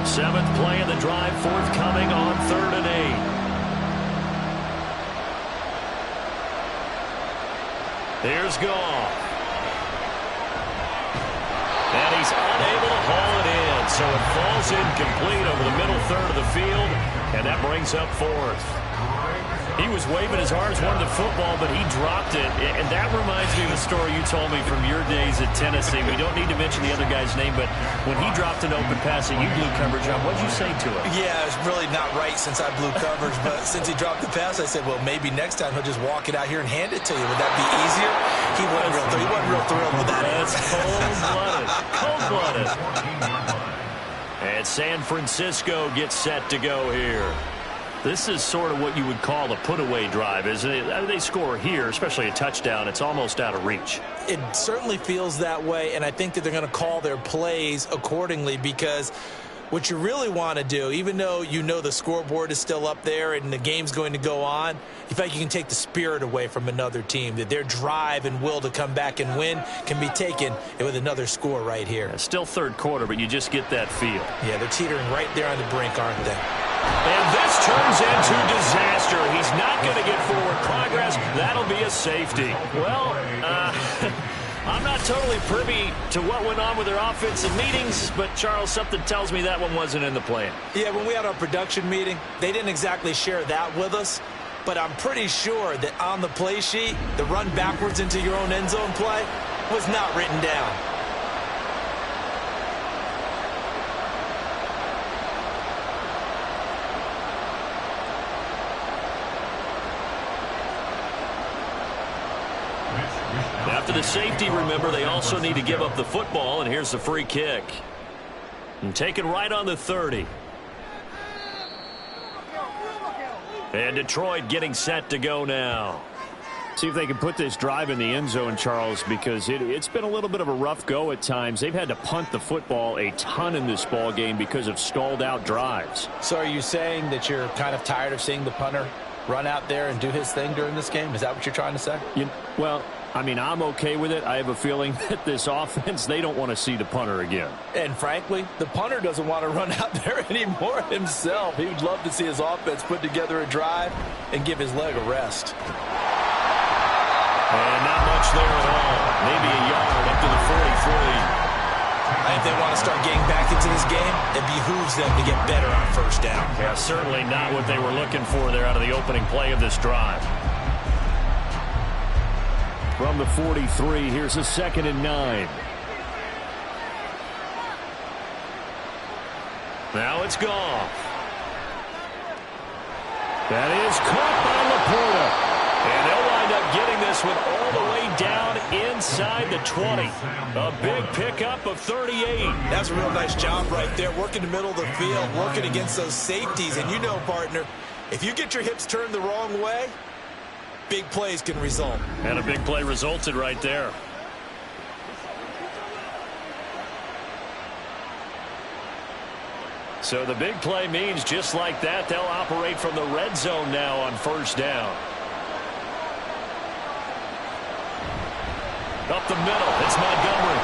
Speaker 2: 7th play of the drive forthcoming on 3rd and 8. Here's Goff. And he's unable to haul it in, so it falls incomplete over the middle 3rd of the field, and that brings up 4th. He was waving his arms, wanted the football, but he dropped it. And that reminds me of a story you told me from your days at Tennessee. We don't need to mention the other guy's name, but when he dropped an open pass that you blew coverage on, what did you say to him?
Speaker 3: Yeah, it's really not right since I blew coverage, but since he dropped the pass, I said, well, maybe next time he'll just walk it out here and hand it to you. Would that be easier? He wasn't real thrilled with that.
Speaker 2: That's cold-blooded. Cold-blooded. And San Francisco gets set to go here. This is sort of what you would call a put-away drive, isn't it? They score here, especially a touchdown. It's almost out of reach.
Speaker 3: It certainly feels that way, and I think that they're going to call their plays accordingly because What you really want to do, even though you know the scoreboard is still up there and the game's going to go on, you feel like you can take the spirit away from another team, that their drive and will to come back and win can be taken with another score right here.
Speaker 2: Yeah, still third quarter, but you just get that feel.
Speaker 3: Yeah, they're teetering right there on the brink, aren't they?
Speaker 2: And this turns into disaster. He's not going to get forward progress. That'll be a safety. Well, I'm not totally privy to what went on with their offensive meetings, but, Charles, something tells me that one wasn't in the plan.
Speaker 3: Yeah, when we had our production meeting, they didn't exactly share that with us, but I'm pretty sure that on the play sheet, the run backwards into your own end zone play was not written down.
Speaker 2: After the safety, remember, they also need to give up the football, and here's the free kick. And taken right on the 30. And Detroit getting set to go now.
Speaker 6: See if they can put this drive in the end zone, Charles, because it's been a little bit of a rough go at times. They've had to punt the football a ton in this ball game because of stalled out drives.
Speaker 3: So are you saying that you're kind of tired of seeing the punter run out there and do his thing during this game? Is that what you're trying to say?
Speaker 6: Well, I mean, I'm okay with it. I have a feeling that this offense, they don't want to see the punter again.
Speaker 3: And frankly, the punter doesn't want to run out there anymore himself. He would love to see his offense put together a drive and give his leg a rest.
Speaker 2: And not much there at all. Maybe a yard up to the 43.
Speaker 3: If they want to start getting back into this game, it behooves them to get better on first down.
Speaker 2: Yeah, certainly not what they were looking for there out of the opening play of this drive.
Speaker 6: From the 43, here's a 2nd and 9.
Speaker 2: Now it's Goff.
Speaker 6: That is caught by Laporta.
Speaker 2: And they'll wind up getting this one all the way down inside the 20. A big pickup of 38.
Speaker 3: That's a real nice job right there, working the middle of the field, working against those safeties. And you know, partner, if you get your hips turned the wrong way, big plays can result.
Speaker 2: And a big play resulted right there. So the big play means just like that, they'll operate from the red zone now on first down. Up the middle, it's Montgomery.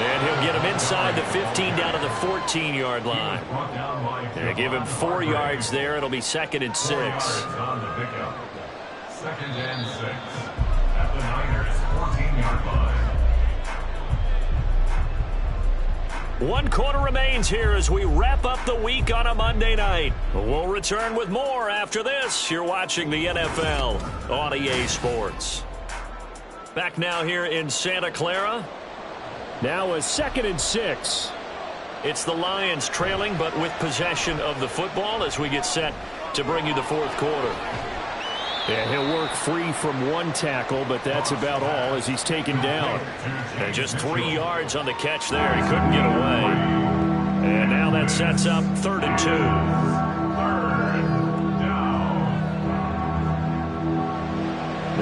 Speaker 2: And he'll get him inside the 15 down to the 14-yard line. And give him 4 yards there. It'll be 2nd and 6.
Speaker 4: 2nd and 6 at the Niners' 14-yard line.
Speaker 2: 1 quarter remains here as we wrap up the week on a Monday night. We'll return with more after this. You're watching the NFL on EA Sports. Back now here in Santa Clara.
Speaker 6: Now a 2nd and 6.
Speaker 2: It's the Lions trailing, but with possession of the football as we get set to bring you the 4th quarter.
Speaker 6: Yeah, he'll work free from 1 tackle, but that's about all as he's taken down.
Speaker 2: And just 3 yards on the catch there. He couldn't get away. And now that sets up 3rd and 2.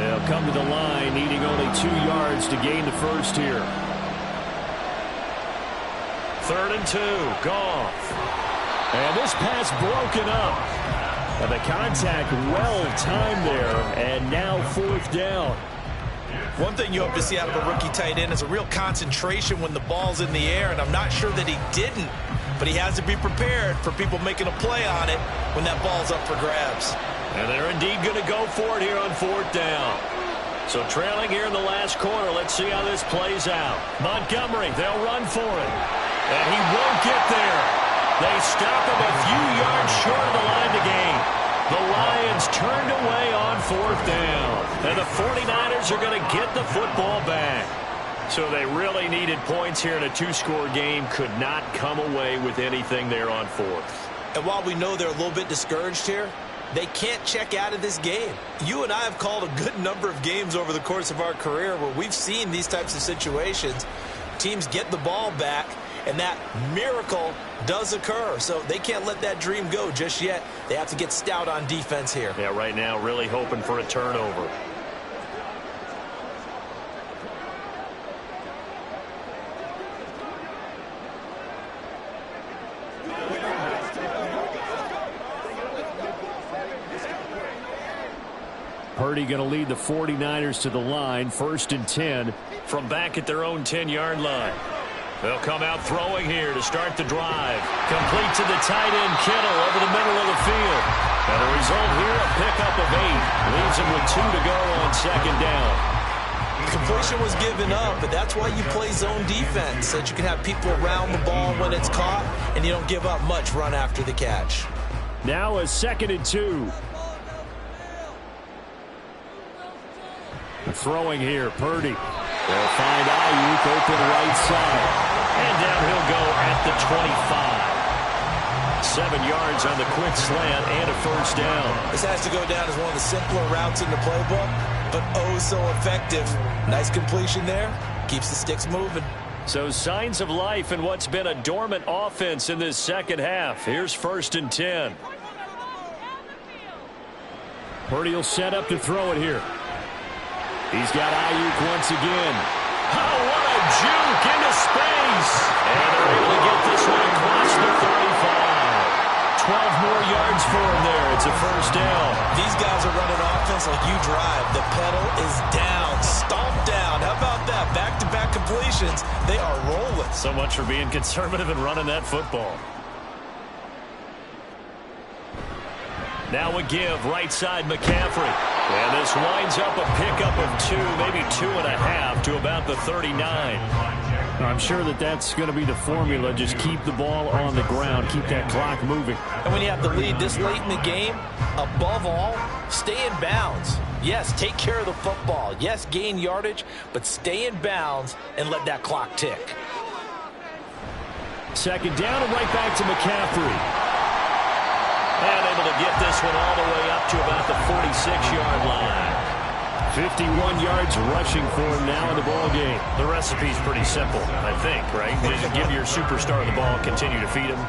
Speaker 6: They'll come to the line, needing only 2 yards to gain the first here.
Speaker 2: 3rd and 2, Goff.
Speaker 6: And this pass broken up. And the contact well-timed there, and now 4th down.
Speaker 3: One thing you hope to see out of a rookie tight end is a real concentration when the ball's in the air, and I'm not sure that he didn't, but he has to be prepared for people making a play on it when that ball's up for grabs.
Speaker 2: And they're indeed going to go for it here on 4th down. So trailing here in the last quarter, let's see how this plays out. Montgomery, they'll run for it. And he won't get there. They stop him a few yards short of the line to gain. The Lions turned away on 4th down. And the 49ers are going to get the football back. So they really needed points here in a 2-score game. Could not come away with anything there on 4th.
Speaker 3: And while we know they're a little bit discouraged here, they can't check out of this game. You and I have called a good number of games over the course of our career where we've seen these types of situations. Teams get the ball back, and that miracle does occur. So they can't let that dream go just yet. They have to get stout on defense here.
Speaker 2: Yeah, right now really hoping for a turnover.
Speaker 6: Purdy going to lead the 49ers to the line, 1st and 10.
Speaker 2: From back at their own 10-yard line. They'll come out throwing here to start the drive. Complete to the tight end, Kittle, over the middle of the field. And the result here, a pickup of 8. Leaves him with 2 to go on 2nd down.
Speaker 3: Completion was given up, but that's why you play zone defense, so that you can have people around the ball when it's caught, and you don't give up much run after the catch.
Speaker 6: Now a 2nd and 2. Throwing here, Purdy. They'll find Ayuk open right side.
Speaker 2: And down he'll go at the 25. 7 yards on the quick slant and a 1st down.
Speaker 3: This has to go down as one of the simpler routes in the playbook, but oh so effective. Nice completion there. Keeps the sticks moving.
Speaker 2: So signs of life in what's been a dormant offense in this 2nd half. Here's 1st and 10.
Speaker 6: Purdy will set up to throw it here. He's got Ayuk once again.
Speaker 2: Oh, what a juke into space. And they're able to get this one across the 35. 12 more yards for him there. It's a 1st down.
Speaker 3: These guys are running offense like you drive. The pedal is down, stomped down. How about that? Back-to-back completions. They are rolling.
Speaker 2: So much for being conservative and running that football. Now a give, right side McCaffrey. And this winds up a pickup of 2, maybe 2.5 to about the 39.
Speaker 6: I'm sure that that's going to be the formula. Just keep the ball on the ground. Keep that clock moving.
Speaker 3: And when you have the lead this late in the game, above all, stay in bounds. Yes, take care of the football. Yes, gain yardage, but stay in bounds and let that clock tick.
Speaker 6: 2nd down and right back to McCaffrey.
Speaker 2: And able to get this one all the way up to about the 46-yard line.
Speaker 6: 51 yards rushing for him now in the ball game.
Speaker 2: The recipe's pretty simple, I think, right? Just give your superstar the ball, continue to feed him.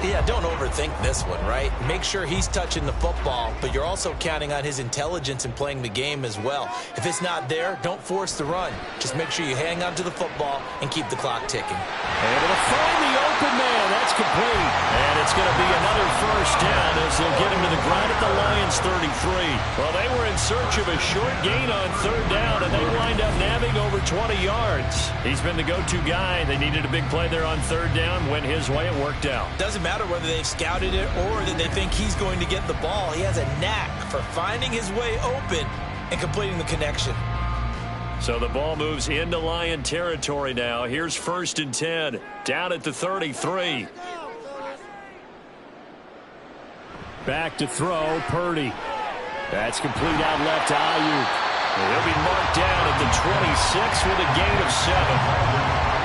Speaker 3: Yeah, don't overthink this one, right? Make sure he's touching the football, but you're also counting on his intelligence in playing the game as well. If it's not there, don't force the run. Just make sure you hang on to the football and keep the clock ticking.
Speaker 6: Able to find the open man. That's complete.
Speaker 2: And it's going to be another 1st down as they'll get him to the ground at the Lions 33. Well, they were in search of a short gain on 3rd down, and they wind up nabbing over 20 yards. He's been the go-to guy. They needed a big play there on 3rd down. Went his way. It worked out.
Speaker 3: Doesn't matter whether they've scouted it or that they think he's going to get the ball. He has a knack for finding his way open and completing the connection.
Speaker 2: So the ball moves into Lion territory now. Here's 1st and 10. Down at the 33.
Speaker 6: Back to throw, Purdy. That's complete out left to Ayuk.
Speaker 2: He'll be marked down at the 26 with a gain of 7.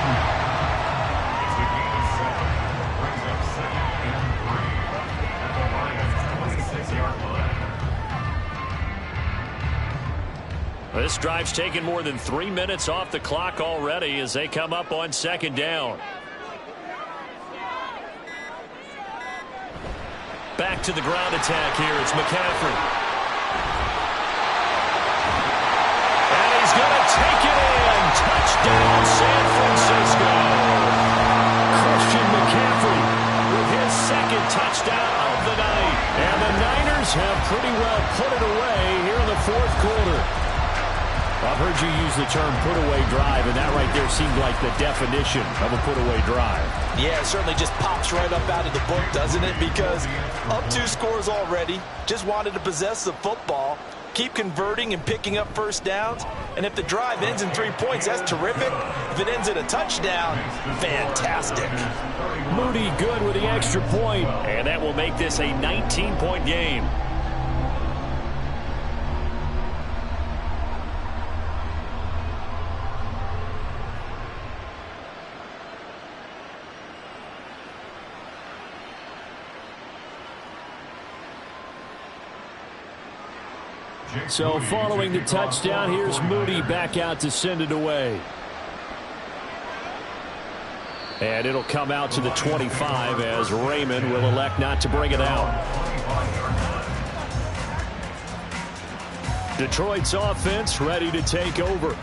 Speaker 2: This drive's taken more than 3 minutes off the clock already as they come up on 2nd down. Back to the ground attack here. It's McCaffrey. And he's going to take it in. Touchdown, San Francisco.
Speaker 6: Christian McCaffrey
Speaker 2: with his 2nd touchdown of the night.
Speaker 6: And the Niners have pretty well put it away here in the 4th quarter. I've heard you use the term put-away drive, and that right there seemed like the definition of a put-away drive.
Speaker 3: Yeah, it certainly just pops right up out of the book, doesn't it? Because up 2 scores already, just wanted to possess the football, keep converting and picking up 1st downs, and if the drive ends in 3 points, that's terrific. If it ends in a touchdown, fantastic.
Speaker 6: Moody good with the extra point.
Speaker 2: And that will make this a 19-point game.
Speaker 6: So following the touchdown, here's Moody back out to send it away. And it'll come out to the 25 as Raymond will elect not to bring it out. Detroit's offense ready to take over.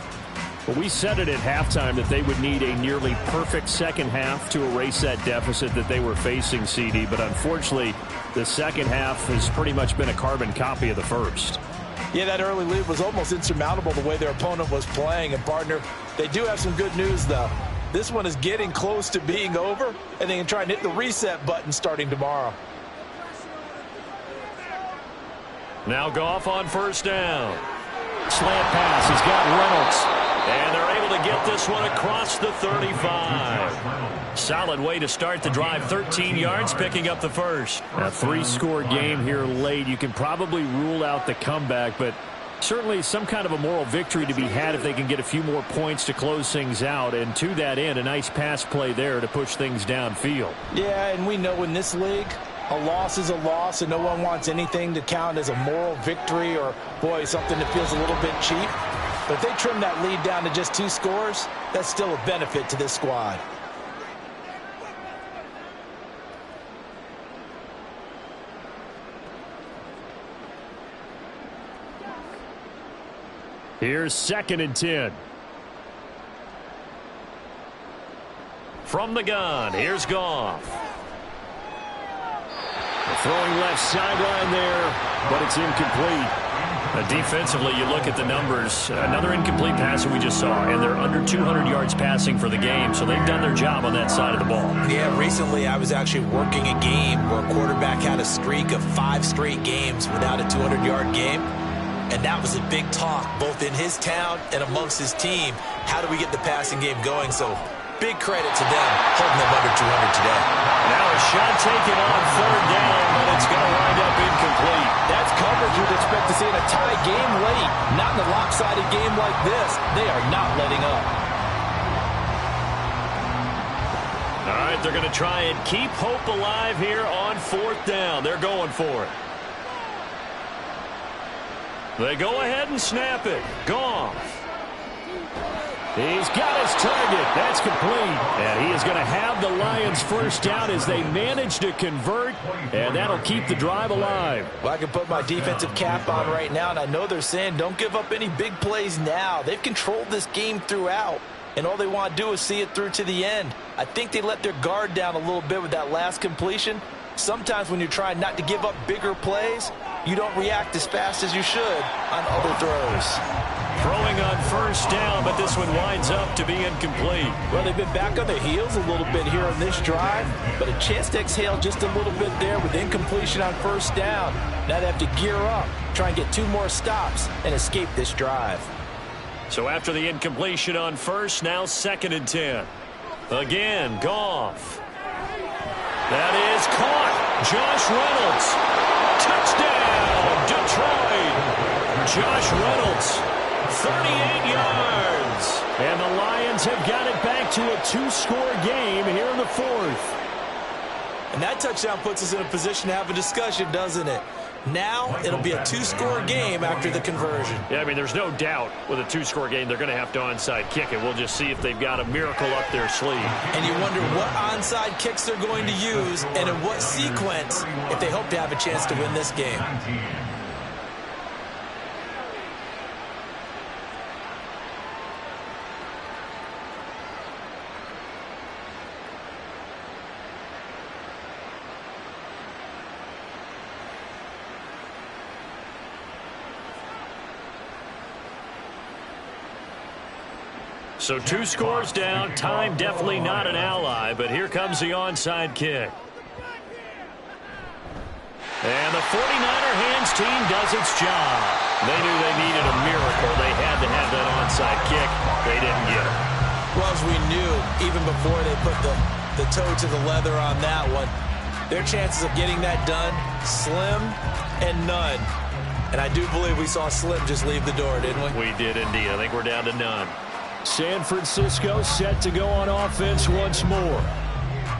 Speaker 6: Well, we said it at halftime that they would need a nearly perfect 2nd half to erase that deficit that they were facing, CD. But unfortunately, the 2nd half has pretty much been a carbon copy of the 1st.
Speaker 3: Yeah, that early lead was almost insurmountable the way their opponent was playing. And, partner, they do have some good news, though. This one is getting close to being over, and they can try and hit the reset button starting tomorrow.
Speaker 2: Now Goff on first down. Slant pass. He's got Reynolds. And they're able to get this one across the 35. Solid way to start the drive. 13 yards, picking up the first.
Speaker 6: A 3-score game here late. You can probably rule out the comeback, but certainly some kind of a moral victory to be had if they can get a few more points to close things out. And to that end, a nice pass play there to push things downfield.
Speaker 3: Yeah, and we know in this league, a loss is a loss, and no one wants anything to count as a moral victory or, boy, something that feels a little bit cheap. But if they trim that lead down to just 2 scores, that's still a benefit to this squad.
Speaker 6: Here's 2nd and 10.
Speaker 2: From the gun, here's Goff.
Speaker 6: Throwing left sideline there, but it's incomplete.
Speaker 2: Defensively, you look at the numbers. Another incomplete pass that we just saw, and they're under 200 yards passing for the game, so they've done their job on that side of the ball.
Speaker 3: Yeah, recently I was actually working a game where a quarterback had a streak of 5 straight games without a 200-yard game, and that was a big talk both in his town and amongst his team. How do we get the passing game going? So big credit to them holding them under 200 today.
Speaker 2: Now a shot taken on 3rd down, but it's going to wind up incomplete.
Speaker 3: That's coverage you'd expect to see in a tie game late. Not in a lopsided game like this. They are not letting up.
Speaker 2: All right, they're going to try and keep hope alive here on 4th down. They're going for it. They go ahead and snap it. Goff.
Speaker 6: He's got his target. That's complete. And he is going to have the Lions first down as they manage to convert, and that'll keep the drive alive.
Speaker 3: Well, I can put my defensive cap on right now, and I know they're saying don't give up any big plays now. They've controlled this game throughout, and all they want to do is see it through to the end. I think they let their guard down a little bit with that last completion. Sometimes when you're trying not to give up bigger plays, you don't react as fast as you should on other throws.
Speaker 2: Throwing on first down, but this one winds up to be incomplete.
Speaker 3: Well, they've been back on their heels a little bit here on this drive, but a chance to exhale just a little bit there with incompletion on first down. Now they have to gear up, try and get 2 more stops, and escape this drive.
Speaker 2: So after the incompletion on first, now 2nd and 10. Again, Goff. That is caught. Josh Reynolds. Touchdown, Detroit. Josh Reynolds. 38 yards.
Speaker 6: And the Lions have got it back to a 2-score game here in the 4th.
Speaker 3: And that touchdown puts us in a position to have a discussion, doesn't it? Now it'll be a 2-score game after the conversion.
Speaker 2: Yeah, I mean, there's no doubt with a 2-score game they're going to have to onside kick it. We'll just see if they've got a miracle up their sleeve.
Speaker 3: And you wonder what onside kicks they're going to use and in what sequence if they hope to have a chance to win this game.
Speaker 2: So 2 scores down. Time definitely not an ally, but here comes the onside kick. And the 49er hands team does its job. They knew they needed a miracle. They had to have that onside kick. They didn't get it.
Speaker 3: Well, as we knew, even before they put the toe to the leather on that one, their chances of getting that done, slim and none. And I do believe we saw Slim just leave the door, didn't we?
Speaker 2: We did indeed. I think we're down to none.
Speaker 6: San Francisco set to go on offense once more.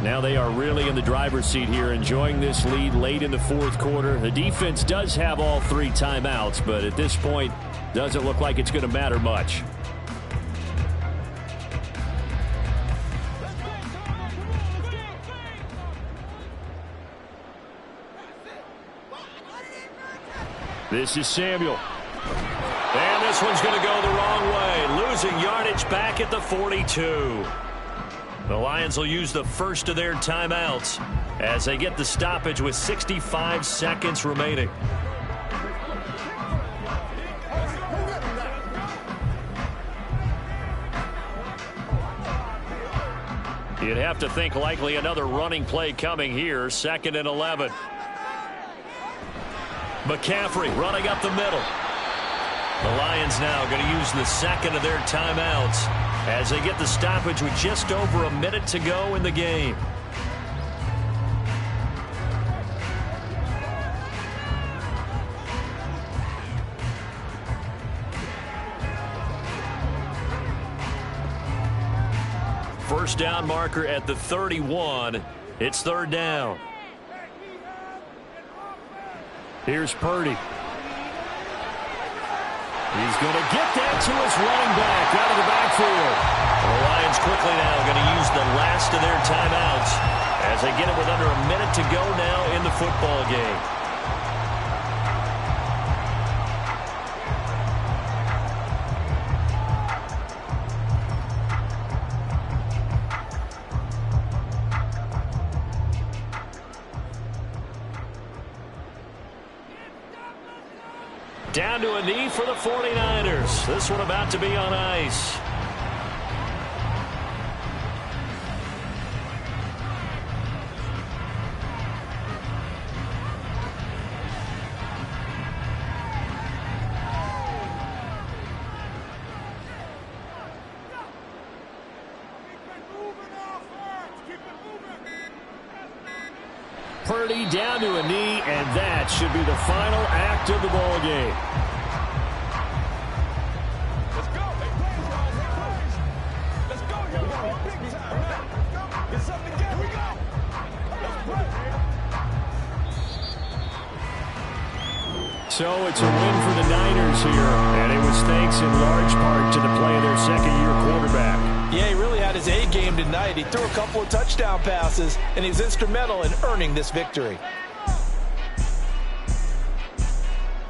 Speaker 6: Now they are really in the driver's seat here, enjoying this lead late in the 4th quarter. The defense does have all 3 timeouts, but at this point, doesn't look like it's going to matter much. This is Samuel.
Speaker 2: And this one's going to go the wrong way. Losing yardage back at the 42. The Lions will use the first of their timeouts as they get the stoppage with 65 seconds remaining.
Speaker 6: You'd have to think likely another running play coming here. 2nd and 11. McCaffrey running up the middle. The Lions now going to use the second of their timeouts as they get the stoppage with just over a minute to go in the game. First down marker at the 31. It's 3rd down. Here's Purdy. He's going to get that to his running back out of the backfield. The Lions quickly now going to use the last of their timeouts as they get it with under a minute to go now in the football game. Down to a knee for the 49ers. This one about to be on ice. Purdy down to a knee, and that should be the final act of the ball game.
Speaker 3: Let's go. Let's go. Here we go. Big time, man. Get something together. We go. Let's play.
Speaker 6: So it's a win for the Niners here, and it was thanks in large part to the play of their second-year quarterback.
Speaker 3: Yeah, he really had his A game tonight. He threw a couple of touchdown passes, and he was instrumental in earning this victory.